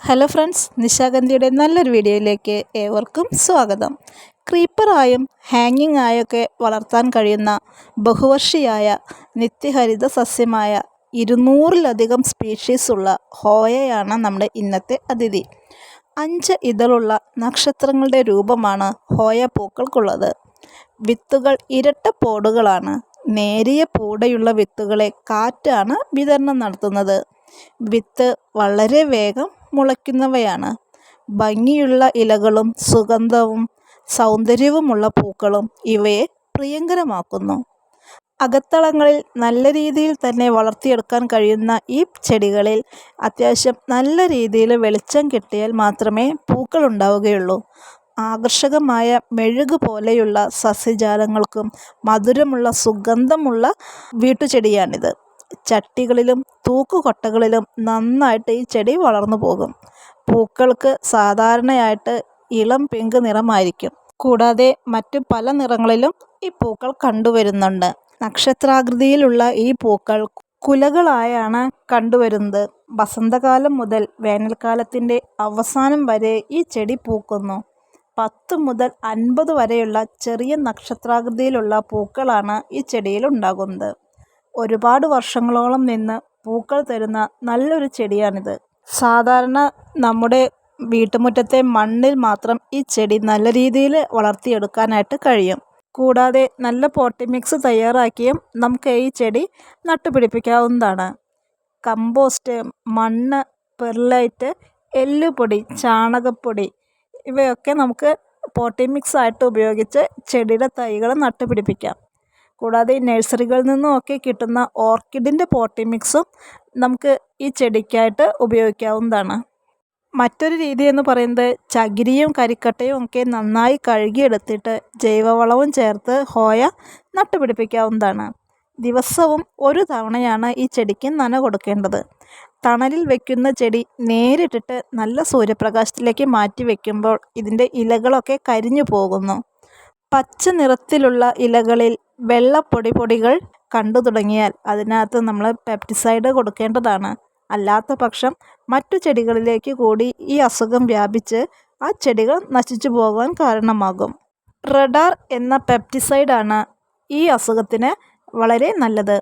Hello friends, നിശാഗന്ധിയുടെ നല്ലൊരു വീഡിയോയിലേക്ക് ഏവർക്കും സ്വാഗതം. ക്രീപ്പറായും ഹാങ്ങിങ് ആയൊക്കെ വളർത്താൻ കഴിയുന്ന ബഹുവർഷിയായ നിത്യഹരിത സസ്യമായ 200-ലധികം സ്പീഷീസ് ഉള്ള ഹോയയാണ് നമ്മുടെ ഇന്നത്തെ അതിഥി. 5 ഇതളുള്ള നക്ഷത്രങ്ങളുടെ രൂപമാണ് ഹോയ പൂക്കൾക്കുള്ളത്. വിത്തുകൾ ഇരട്ട പോടുകളാണ്. നേരിയ പൂടയുള്ള വിത്തുകളെ കാറ്റാണ് വിതരണം നടത്തുന്നത്. വിത്ത് വളരെ വേഗം മുളയ്ക്കുന്നവയാണ്. ഭംഗിയുള്ള ഇലകളും സുഗന്ധവും സൗന്ദര്യവുമുള്ള പൂക്കളും ഇവയെ പ്രിയങ്കരമാക്കുന്നു. അകത്തളങ്ങളിൽ നല്ല രീതിയിൽ തന്നെ വളർത്തിയെടുക്കാൻ കഴിയുന്ന ഈ ചെടികളിൽ അത്യാവശ്യം നല്ല രീതിയിൽ വെളിച്ചം കിട്ടിയാൽ മാത്രമേ പൂക്കൾ ഉണ്ടാവുകയുള്ളൂ. ആകർഷകമായ മെഴുക് പോലെയുള്ള സസ്യജാലങ്ങൾക്കും മധുരമുള്ള സുഗന്ധമുള്ള വീട്ടുചെടിയാണിത്. ചട്ടികളിലും തൂക്കുകൊട്ടകളിലും നന്നായിട്ട് ഈ ചെടി വളർന്നു പോകും. പൂക്കൾക്ക് സാധാരണയായിട്ട് ഇളം പിങ്ക് നിറമായിരിക്കും. കൂടാതെ മറ്റു പല നിറങ്ങളിലും ഈ പൂക്കൾ കണ്ടുവരുന്നുണ്ട്. നക്ഷത്രാകൃതിയിലുള്ള ഈ പൂക്കൾ കുലകളായാണ് കണ്ടുവരുന്നത്. വസന്തകാലം മുതൽ വേനൽക്കാലത്തിൻ്റെ അവസാനം വരെ ഈ ചെടി പൂക്കുന്നു. 10 മുതൽ 50 വരെയുള്ള ചെറിയ നക്ഷത്രാകൃതിയിലുള്ള പൂക്കളാണ് ഈ ചെടിയിൽ ഉണ്ടാകുന്നത്. ഒരുപാട് വർഷങ്ങളോളം നിന്ന് പൂക്കൾ തരുന്ന നല്ലൊരു ചെടിയാണിത്. സാധാരണ നമ്മുടെ വീട്ടുമുറ്റത്തെ മണ്ണിൽ മാത്രം ഈ ചെടി നല്ല രീതിയിൽ വളർത്തിയെടുക്കാനായിട്ട് കഴിയും. കൂടാതെ നല്ല പോട്ടി മിക്സ് തയ്യാറാക്കിയും നമുക്ക് ഈ ചെടി നട്ടുപിടിപ്പിക്കാവുന്നതാണ്. കമ്പോസ്റ്റ്, മണ്ണ്, പെർലൈറ്റ്, എല്ലുപൊടി, ചാണകപ്പൊടി ഇവയൊക്കെ നമുക്ക് പോട്ടി മിക്സ് ആയിട്ട് ഉപയോഗിച്ച് ചെടിയുടെ തൈകൾ നട്ടുപിടിപ്പിക്കാം. കൂടാതെ നഴ്സറികളിൽ നിന്നുമൊക്കെ കിട്ടുന്ന ഓർക്കിഡിൻ്റെ പോട്ടി മിക്സും നമുക്ക് ഈ ചെടിക്കായിട്ട് ഉപയോഗിക്കാവുന്നതാണ്. മറ്റൊരു രീതി എന്ന് പറയുന്നത് ചകിരിയും കരിക്കട്ടയും ഒക്കെ നന്നായി കഴുകിയെടുത്തിട്ട് ജൈവവളവും ചേർത്ത് ഹോയ നട്ടുപിടിപ്പിക്കാവുന്നതാണ്. ദിവസവും ഒരു തവണയാണ് ഈ ചെടിക്ക് നന കൊടുക്കേണ്ടത്. തണലിൽ വയ്ക്കുന്ന ചെടി നേരിട്ടിട്ട് നല്ല സൂര്യപ്രകാശത്തിലേക്ക് മാറ്റി വയ്ക്കുമ്പോൾ ഇതിൻ്റെ ഇലകളൊക്കെ കരിഞ്ഞു പോകുന്നു. പച്ച നിറത്തിലുള്ള ഇലകളിൽ വെള്ളപ്പൊടികൾ കണ്ടു തുടങ്ങിയാൽ അതിനകത്ത് നമ്മൾ പെപ്റ്റിസൈഡ് കൊടുക്കേണ്ടതാണ്. അല്ലാത്ത പക്ഷം മറ്റു ചെടികളിലേക്ക് കൂടി ഈ അസുഖം വ്യാപിച്ച് ആ ചെടികൾ നശിച്ചു പോകാൻ കാരണമാകും. റഡാർ എന്ന പെപ്റ്റിസൈഡാണ് ഈ അസുഖത്തിന് വളരെ നല്ലത്.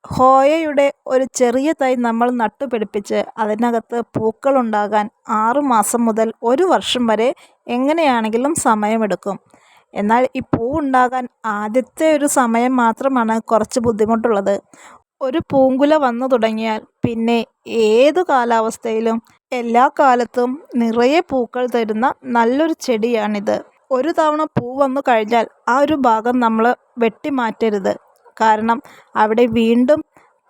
ഹോയയുടെ ഒരു ചെറിയ തൈ നമ്മൾ നട്ടുപിടിപ്പിച്ച് അതിനകത്ത് പൂക്കളുണ്ടാകാൻ 6 മാസം മുതൽ 1 വർഷം വരെ എങ്ങനെയാണെങ്കിലും സമയമെടുക്കും. എന്നാൽ ഈ പൂവുണ്ടാകാൻ ആദ്യത്തെ ഒരു സമയം മാത്രമാണ് കുറച്ച് ബുദ്ധിമുട്ടുള്ളത്. ഒരു പൂങ്കുല വന്നു തുടങ്ങിയാൽ പിന്നെ ഏതു കാലാവസ്ഥയിലും എല്ലാ കാലത്തും നിറയെ പൂക്കൾ തരുന്ന നല്ലൊരു ചെടിയാണിത്. ഒരു തവണ പൂ വന്നു കഴിഞ്ഞാൽ ആ ഒരു ഭാഗം നമ്മൾ വെട്ടിമാറ്റരുത്. കാരണം അവിടെ വീണ്ടും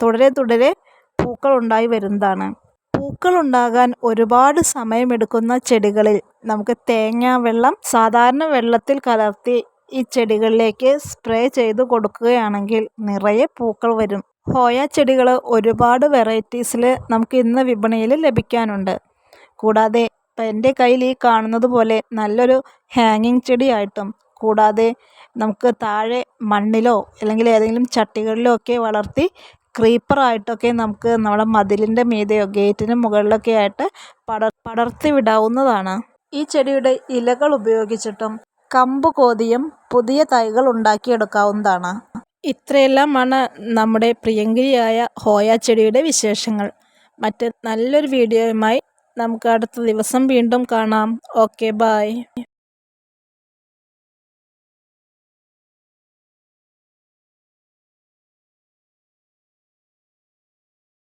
തുടരെ പൂക്കൾ ഉണ്ടായി വരുന്നതാണ്. പൂക്കളുണ്ടാകാൻ ഒരുപാട് സമയമെടുക്കുന്ന ചെടികളിൽ നമുക്ക് തേങ്ങാ വെള്ളം സാധാരണ വെള്ളത്തിൽ കലർത്തി ഈ ചെടികളിലേക്ക് സ്പ്രേ ചെയ്ത് കൊടുക്കുകയാണെങ്കിൽ നിറയെ പൂക്കൾ വരും. ഹോയ ചെടികൾ ഒരുപാട് വെറൈറ്റീസിൽ നമുക്ക് ഇന്ന് വിപണിയിൽ ലഭിക്കാനുണ്ട്. കൂടാതെ എൻ്റെ കയ്യിൽ ഈ കാണുന്നത് പോലെ നല്ലൊരു ഹാങ്ങിങ് ചെടിയായിട്ടും കൂടാതെ നമുക്ക് താഴെ മണ്ണിലോ അല്ലെങ്കിൽ ഏതെങ്കിലും ചട്ടികളിലോ ഒക്കെ വളർത്തി ക്രീപ്പറായിട്ടൊക്കെ നമുക്ക് നമ്മുടെ മതിലിൻ്റെ മീതെയോ ഗേറ്റിന് മുകളിലൊക്കെ ആയിട്ട് പടർത്തി വിടാവുന്നതാണ്. ഈ ചെടിയുടെ ഇലകൾ ഉപയോഗിച്ചിട്ടും കമ്പ് കോതിയും പുതിയ തൈകൾ ഉണ്ടാക്കിയെടുക്കാവുന്നതാണ്. ഇത്രയെല്ലാമാണ് നമ്മുടെ പ്രിയങ്കരിയായ ഹോയ ചെടിയുടെ വിശേഷങ്ങൾ. മറ്റ് നല്ലൊരു വീഡിയോയുമായി നമുക്ക് അടുത്ത ദിവസം വീണ്ടും കാണാം. Okay, by.